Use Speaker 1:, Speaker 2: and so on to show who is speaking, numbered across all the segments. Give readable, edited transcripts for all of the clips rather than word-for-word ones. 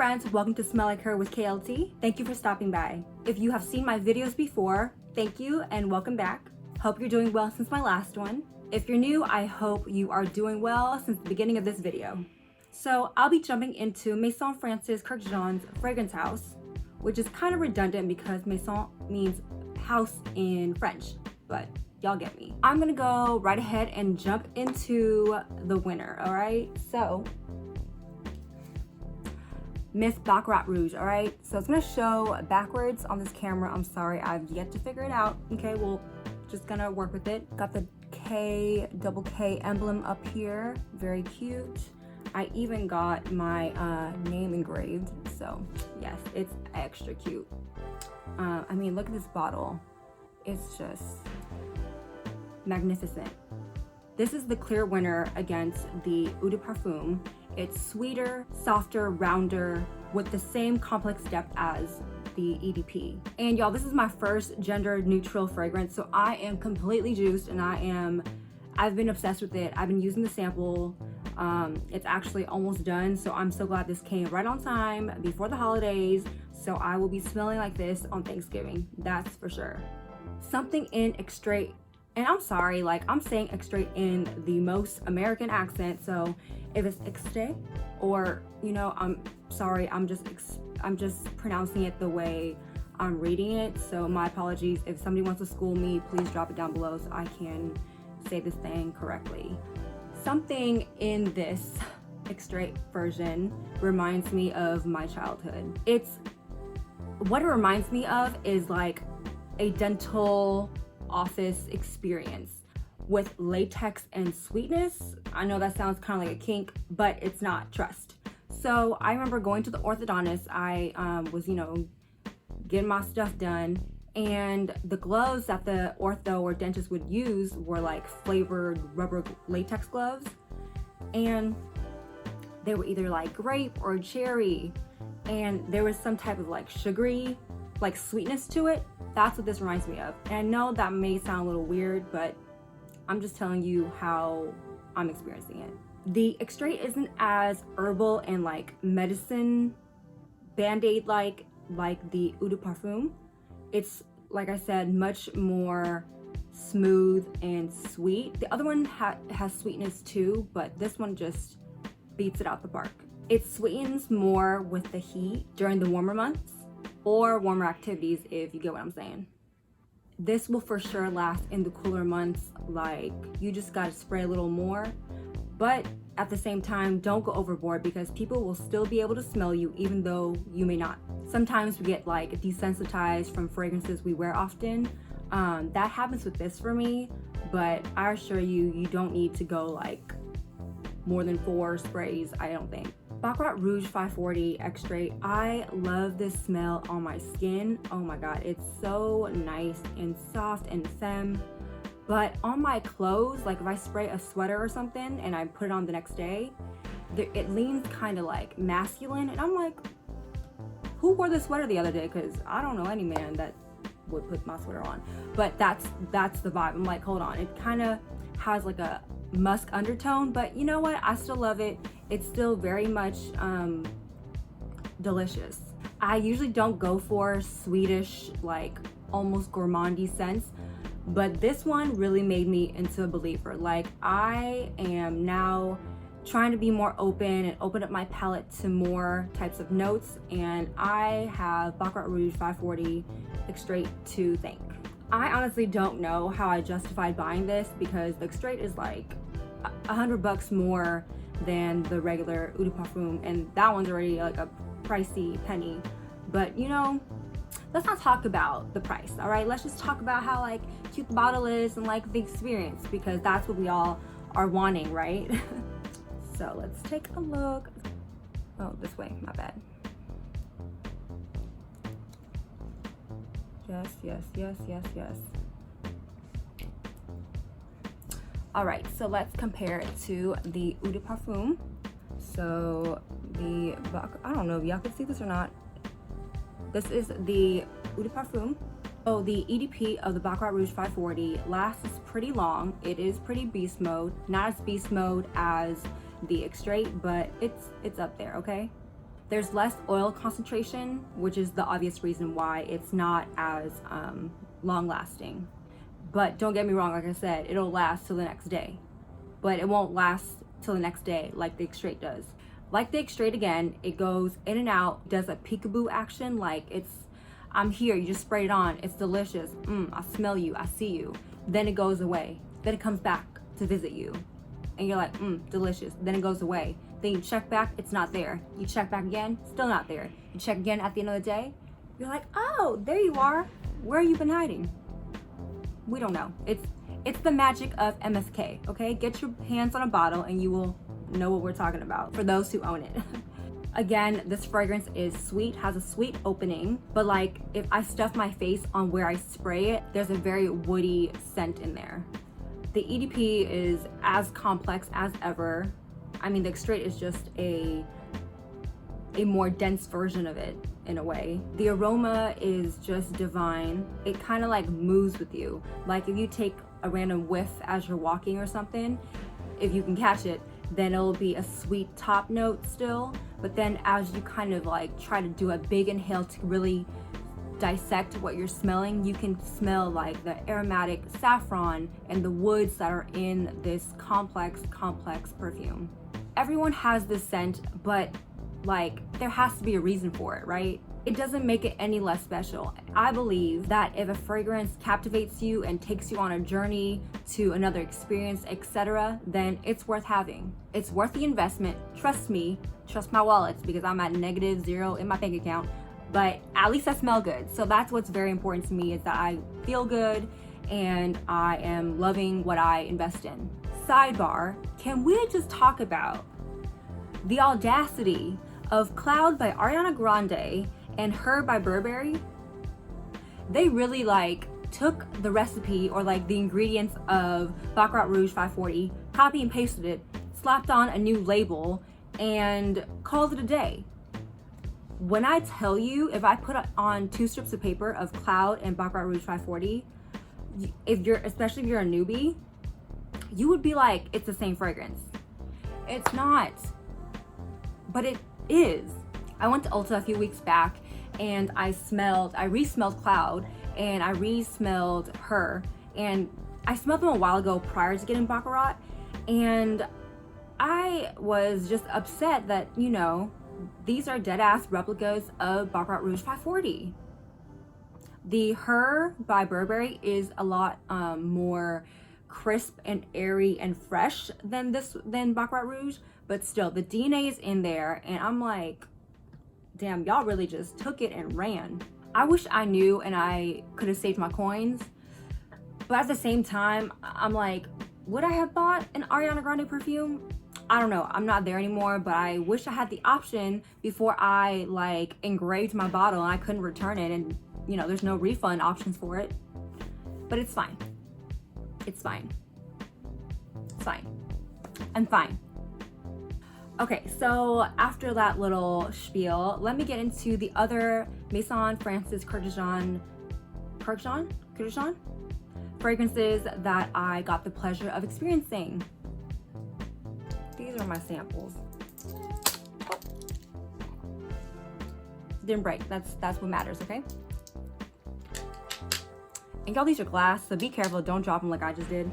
Speaker 1: friends, welcome to Smell Like Her with KLT. Thank you for stopping by. If you have seen my videos before, thank you and welcome back. Hope you're doing well since my last one. If you're new, I hope you are doing well since the beginning of this video. So I'll be jumping into Maison France's Kurkdjian's fragrance house, which is kind of redundant because Maison means house in French, but y'all get me. I'm gonna go right ahead and jump into the winner, all right? So, Miss Baccarat Rouge, all right? So it's gonna show backwards on this camera. I'm sorry, I've yet to figure it out. Okay, well, just gonna work with it. Got the double K emblem up here, very cute. I even got my name engraved, so yes, it's extra cute. I mean, look at this bottle. It's just magnificent. This is the clear winner against the Eau de Parfum. It's sweeter, softer, rounder, with the same complex depth as the EDP. And y'all, this is my first gender neutral fragrance, so I am completely juiced and I've been obsessed with it. I've been using the sample. It's actually almost done, so I'm so glad this came right on time before the holidays, so I will be smelling like this on Thanksgiving, that's for sure. Something in Extrait, and I'm sorry, like I'm saying Extrait in the most American accent, so if it's Extrait or, you know, I'm sorry, I'm just pronouncing it the way I'm reading it, so my apologies. If somebody wants to school me, please drop it down below so I can say this thing correctly. Something in this Extrait version reminds me of my childhood. What it reminds me of is like a dental office experience with latex and sweetness. I know that sounds kind of like a kink, but it's not, trust. So I remember going to the orthodontist. I was, you know, getting my stuff done, and the gloves that the ortho or dentist would use were like flavored rubber latex gloves, and they were either like grape or cherry, and there was some type of like sugary like sweetness to it. That's what this reminds me of. And I know that may sound a little weird, but I'm just telling you how I'm experiencing it. The Extrait isn't as herbal and like medicine band-aid like the Eau de Parfum. It's, like I said, much more smooth and sweet. The other one has sweetness too, but this one just beats it out the park. It sweetens more with the heat during the warmer months or warmer activities, if you get what I'm saying. This will for sure last in the cooler months. Like, you just gotta spray a little more, but at the same time, don't go overboard because people will still be able to smell you even though you may not. Sometimes we get like desensitized from fragrances we wear often. That happens with this for me, but I assure you, you don't need to go like more than 4 sprays, I don't think. Baccarat Rouge 540 Extrait. I love this smell on my skin. Oh my god, it's so nice and soft and femme. But on my clothes, like if I spray a sweater or something and I put it on the next day, it leans kind of like masculine, and I'm like, who wore this sweater the other day? Because I don't know any man that would put my sweater on. But that's the vibe. I'm like, hold on, it kind of has like a musk undertone, but you know what, I still love it. It's still very much delicious. I usually don't go for Swedish, like almost gourmandy scents, but this one really made me into a believer. Like, I am now trying to be more open and open up my palette to more types of notes, and I have Baccarat Rouge 540 Extrait to thank. I honestly don't know how I justified buying this because the Extrait is like $100 more than the regular Eau de Parfum, and that one's already like a pricey penny. But you know, let's not talk about the price, all right? Let's just talk about how like cute the bottle is and like the experience, because that's what we all are wanting, right? So let's take a look. Oh, this way, my bad. Yes, yes, yes, yes, yes. All right, so let's compare it to the Eau de Parfum. So I don't know if y'all can see this or not. This is the Eau de Parfum. So the EDP of the Baccarat Rouge 540 lasts pretty long. It is pretty beast mode. Not as beast mode as the Extrait, but it's up there, okay? There's less oil concentration, which is the obvious reason why it's not as long lasting. But don't get me wrong, like I said, it'll last till the next day. But it won't last till the next day like the Extrait does. Like the Extrait, again, it goes in and out, does a peekaboo action, like I'm here, you just spray it on, it's delicious, I smell you, I see you. Then it goes away. Then it comes back to visit you. And you're like, delicious. Then it goes away. Then you check back, it's not there. You check back again, still not there. You check again at the end of the day, you're like, oh, there you are. Where have you been hiding? We don't know. It's the magic of MSK, okay? Get your hands on a bottle and you will know what we're talking about, for those who own it. Again, this fragrance is sweet, has a sweet opening, but like if I stuff my face on where I spray it, there's a very woody scent in there. The EDP is as complex as ever. I mean, the Extrait is just a more dense version of it in a way. The aroma is just divine. It kind of like moves with you. Like if you take a random whiff as you're walking or something, if you can catch it, then it'll be a sweet top note still. But then as you kind of like try to do a big inhale to really dissect what you're smelling, you can smell like the aromatic saffron and the woods that are in this complex perfume. Everyone has this scent, but like there has to be a reason for it, right? It doesn't make it any less special. I believe that if a fragrance captivates you and takes you on a journey to another experience, etc., then it's worth having. It's worth the investment. Trust me, trust my wallets, because I'm at -0 in my bank account, but at least I smell good. So that's what's very important to me, is that I feel good and I am loving what I invest in. Sidebar, can we just talk about the audacity of Cloud by Ariana Grande and Her by Burberry? They really like took the recipe or like the ingredients of Baccarat Rouge 540, copy and pasted it, slapped on a new label, and called it a day. When I tell you, if I put on 2 strips of paper of Cloud and Baccarat Rouge 540, especially if you're a newbie, you would be like, it's the same fragrance. It's not, but it is. I went to Ulta a few weeks back and I re-smelled Cloud and I re-smelled Her, and I smelled them a while ago prior to getting Baccarat, and I was just upset that, you know, these are dead ass replicas of Baccarat Rouge 540. The Her by Burberry is a lot more crisp and airy and fresh than Baccarat Rouge, but still the DNA is in there, and I'm like, damn, y'all really just took it and ran. I wish I knew and I could have saved my coins, but at the same time, I'm like, would I have bought an Ariana Grande perfume? I don't know, I'm not there anymore, but I wish I had the option before I like engraved my bottle and I couldn't return it, and you know, there's no refund options for it. But it's fine. It's fine. It's fine. I'm fine. Okay, so after that little spiel, let me get into the other Maison Francis Kurkdjian fragrances that I got the pleasure of experiencing. These are my samples. Oh. Didn't break. That's what matters, okay? And y'all, these are glass, so be careful. Don't drop them like I just did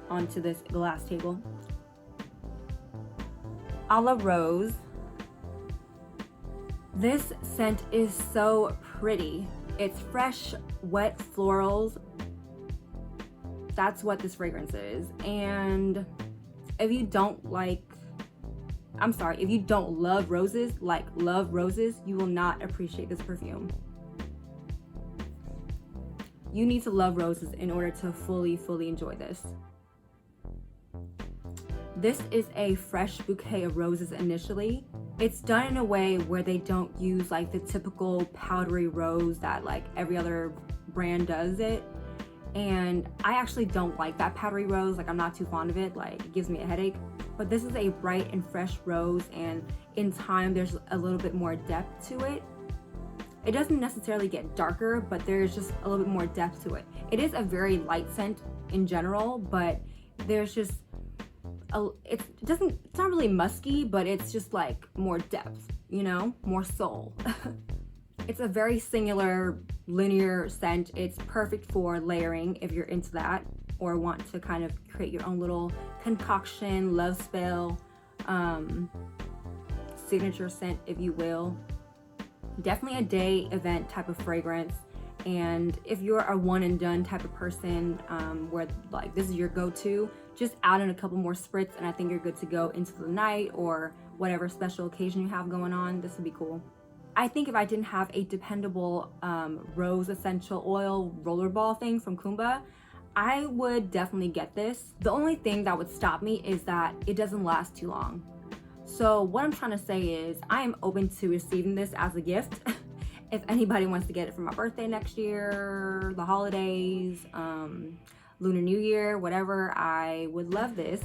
Speaker 1: onto this glass table. A la Rose. This scent is so pretty. It's fresh, wet florals. That's what this fragrance is. And if you don't if you don't love roses, you will not appreciate this perfume. You need to love roses in order to fully enjoy this. This is a fresh bouquet of roses initially. It's done in a way where they don't use like the typical powdery rose that like every other brand does it. And I actually don't like that powdery rose. Like, I'm not too fond of it. Like, it gives me a headache. But this is a bright and fresh rose, and in time there's a little bit more depth to it. It doesn't necessarily get darker, but there's just a little bit more depth to it. It is a very light scent in general, but there's just it's not really musky, but it's just like more depth. you know, more soul. It's a very singular, linear scent. It's perfect for layering if you're into that or want to kind of create your own little concoction, love spell, signature scent, if you will. Definitely a day event type of fragrance. And if you're a one and done type of person, where like this is your go-to, just add in a couple more spritz and I think you're good to go into the night or whatever special occasion you have going on. This would be cool. I think if I didn't have a dependable rose essential oil rollerball thing from Kumba, I would definitely get this. The only thing that would stop me is that it doesn't last too long. So what I'm trying to say is I am open to receiving this as a gift. If anybody wants to get it for my birthday next year, the holidays, Lunar New Year, whatever, I would love this.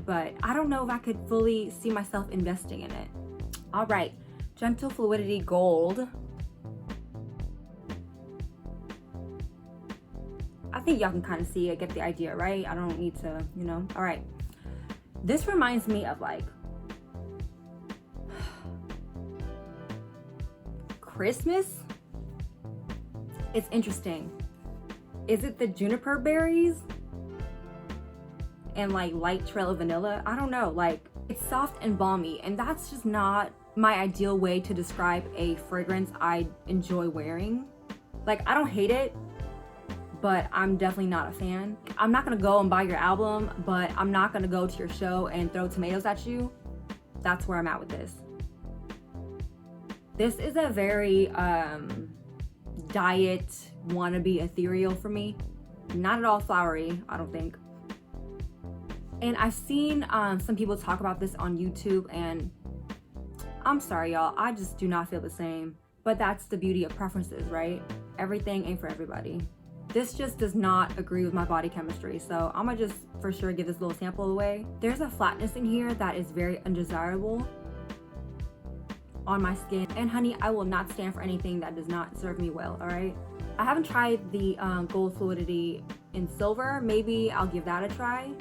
Speaker 1: But I don't know if I could fully see myself investing in it. All right, Gentle Fluidity Gold. I think y'all can kind of see it, get the idea, right? I don't need to, you know. All right. This reminds me of like Christmas. It's interesting. Is it the juniper berries and like light trail of vanilla? I don't know. Like, it's soft and balmy, and that's just not my ideal way to describe a fragrance I enjoy wearing. Like, I don't hate it, but I'm definitely not a fan. I'm not gonna go and buy your album, but I'm not gonna go to your show and throw tomatoes at you. That's where I'm at with this. This is a very diet wannabe ethereal for me. Not at all flowery, I don't think. And I've seen some people talk about this on YouTube, and I'm sorry y'all, I just do not feel the same. But that's the beauty of preferences, right? Everything ain't for everybody. This just does not agree with my body chemistry, so I'm gonna just for sure give this little sample away. There's a flatness in here that is very undesirable on my skin, and honey, I will not stand for anything that does not serve me well, all right? I haven't tried the Gold Fluidity in silver. Maybe I'll give that a try,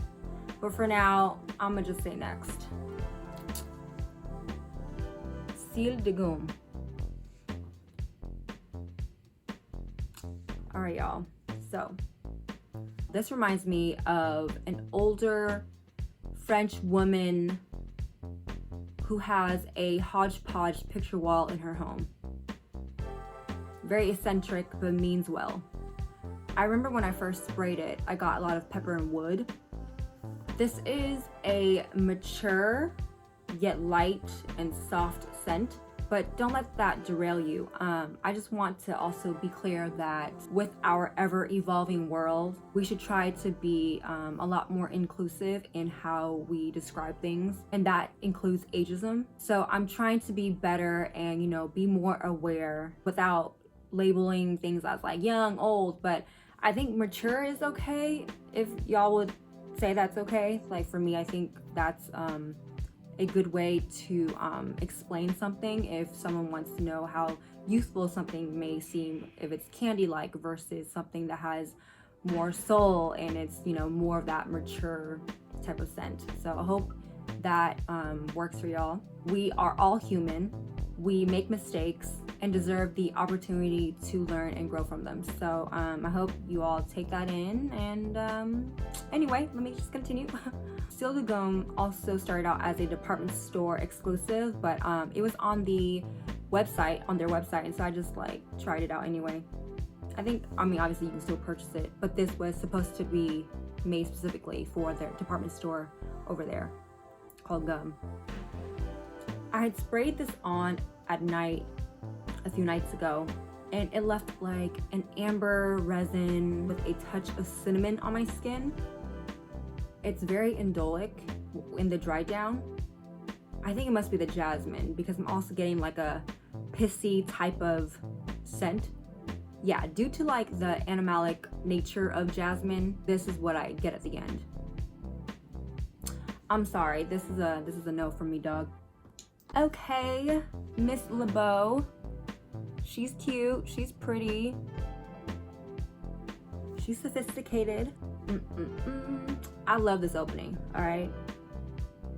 Speaker 1: but for now, I'm gonna just say next. Ciel de Gum. All right, y'all. So this reminds me of an older French woman who has a hodgepodge picture wall in her home. Very eccentric, but means well. I remember when I first sprayed it, I got a lot of pepper and wood. This is a mature, yet light and soft scent, but don't let that derail you. I just want to also be clear that with our ever-evolving world, we should try to be a lot more inclusive in how we describe things, and that includes ageism. So I'm trying to be better and, you know, be more aware without labeling things as like young, old, but I think mature is okay if y'all would say that's okay. Like for me, I think that's a good way to explain something if someone wants to know how youthful something may seem, if it's candy-like versus something that has more soul and it's, you know, more of that mature type of scent. So I hope that works for y'all. We are all human. We make mistakes and deserve the opportunity to learn and grow from them. So I hope you all take that in. And anyway, let me just continue. Ciel de Gum also started out as a department store exclusive, but it was on the website, on their website, and so I just like tried it out anyway. I mean, obviously you can still purchase it, but this was supposed to be made specifically for their department store over there called Gum. I had sprayed this on at night a few nights ago, and it left like an amber resin with a touch of cinnamon on my skin. It's very indolic in the dry down. I think it must be the jasmine because I'm also getting like a pissy type of scent. Yeah, due to like the animalic nature of jasmine, this is what I get at the end. I'm sorry, this is a no from me, dog. Okay, Miss Beau. She's cute, she's pretty, she's sophisticated. I love this opening, all right?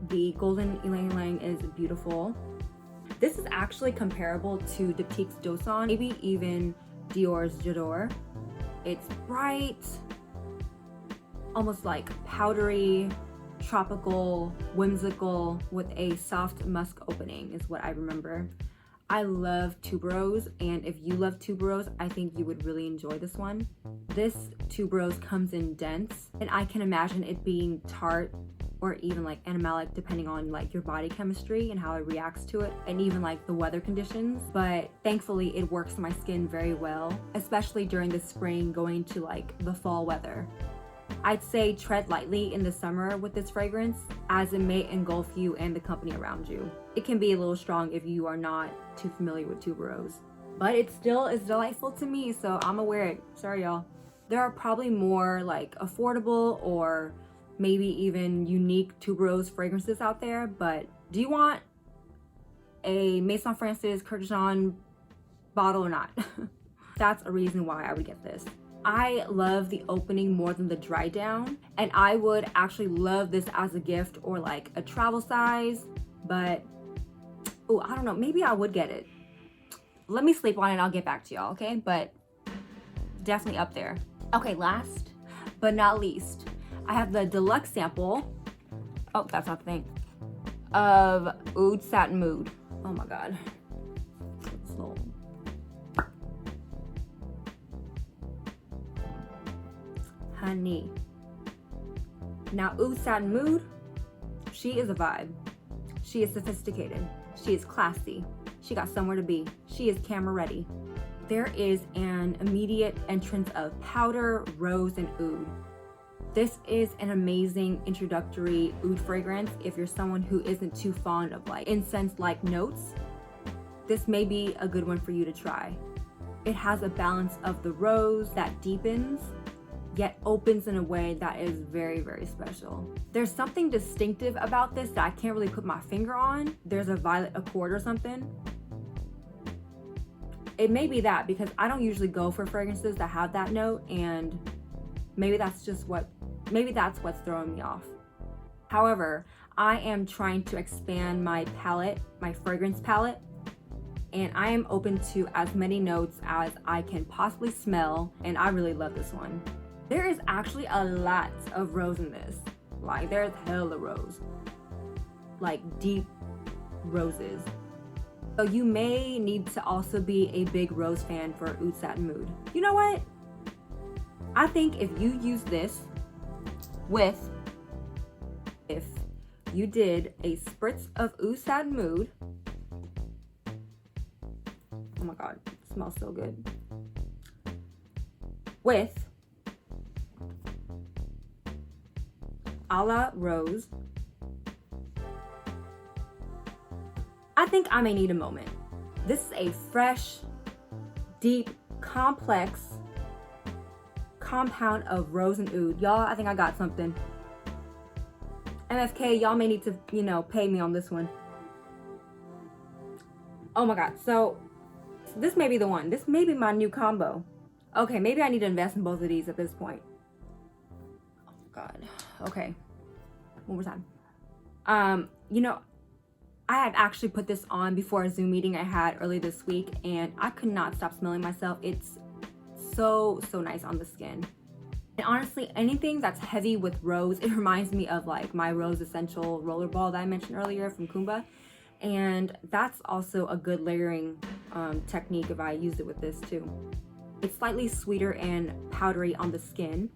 Speaker 1: The golden ylang ylang is beautiful. This is actually comparable to Diptyque's Dosan, maybe even Dior's J'adore. It's bright, almost like powdery, tropical, whimsical, with a soft musk opening is what I remember. I love tuberose, and if you love tuberose, I think you would really enjoy this one. This tuberose comes in dense, and I can imagine it being tart or even like animalic depending on like your body chemistry and how it reacts to it, and even like the weather conditions. But thankfully it works my skin very well, especially during the spring going to like the fall weather. I'd say tread lightly in the summer with this fragrance, as it may engulf you and the company around you. It can be a little strong if you are not too familiar with tuberose, but it still is delightful to me, so I'ma wear it. Sorry y'all. There are probably more like affordable or maybe even unique tuberose fragrances out there, but do you want a Maison Francis Kurkdjian bottle or not? That's a reason why I would get this. I love the opening more than the dry down, and I would actually love this as a gift or like a travel size, but oh, I don't know, maybe I would get it. Let me sleep on it and I'll get back to y'all, okay? But definitely up there. Okay, last but not least, I have the deluxe sample. Oh, that's not the thing. Of OUD Satin Mood. Oh my God. Slow. Honey. Now OUD Satin Mood, she is a vibe. She is sophisticated. She is classy. She got somewhere to be. She is camera ready. There is an immediate entrance of powder, rose, and oud. This is an amazing introductory oud fragrance if you're someone who isn't too fond of like incense-like notes. This may be a good one for you to try. It has a balance of the rose that deepens, yet opens in a way that is very, very special. There's something distinctive about this that I can't really put my finger on. There's a violet accord or something. It may be that, because I don't usually go for fragrances that have that note, and maybe that's what's throwing me off. However, I am trying to expand my palette, my fragrance palette, and I am open to as many notes as I can possibly smell, and I really love this one. There is actually a lot of rose in this. Like, there's hella rose. Like, deep roses. So you may need to also be a big rose fan for OUD Satin Mood. You know what? I think if you use this if you did a spritz of OUD Satin Mood, oh my God, it smells so good. With a la rose, I think I may need a moment. This is a fresh, deep, complex compound of rose and oud. Y'all, I think I got something. MFK, y'all may need to, pay me on this one. Oh my God, so this may be the one. This may be my new combo. Okay, maybe I need to invest in both of these at this point. Oh God, okay, one more time. I had actually put this on before a Zoom meeting I had earlier this week, and I could not stop smelling myself. It's so nice on the skin. And honestly, anything that's heavy with rose, it reminds me of like my Rose Essential Rollerball that I mentioned earlier from Kumba. And that's also a good layering technique if I used it with this too. It's slightly sweeter and powdery on the skin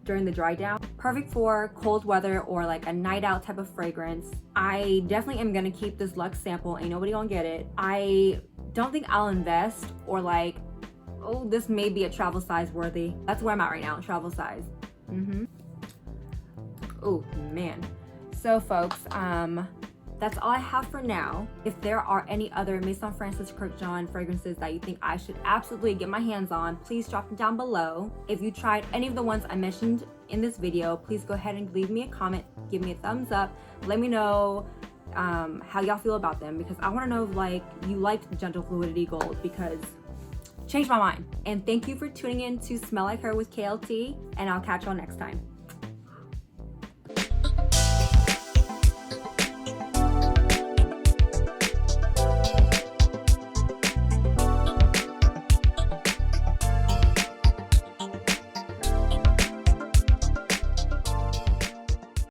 Speaker 1: during the dry down. Perfect for cold weather or like a night out type of fragrance. I definitely am gonna keep this luxe sample. Ain't nobody gonna get it. I don't think I'll invest or like, oh, this may be a travel size worthy. That's where I'm at right now, travel size. Oh man. So folks, that's all I have for now. If there are any other Maison Francis Kurkdjian fragrances that you think I should absolutely get my hands on, please drop them down below. If you tried any of the ones I mentioned in this video, please go ahead and leave me a comment, give me a thumbs up, let me know how y'all feel about them, because I want to know if like you liked Gentle Fluidity Gold, because changed my mind. And thank you for tuning in to Smell Like Her with KLT, and I'll catch y'all next time.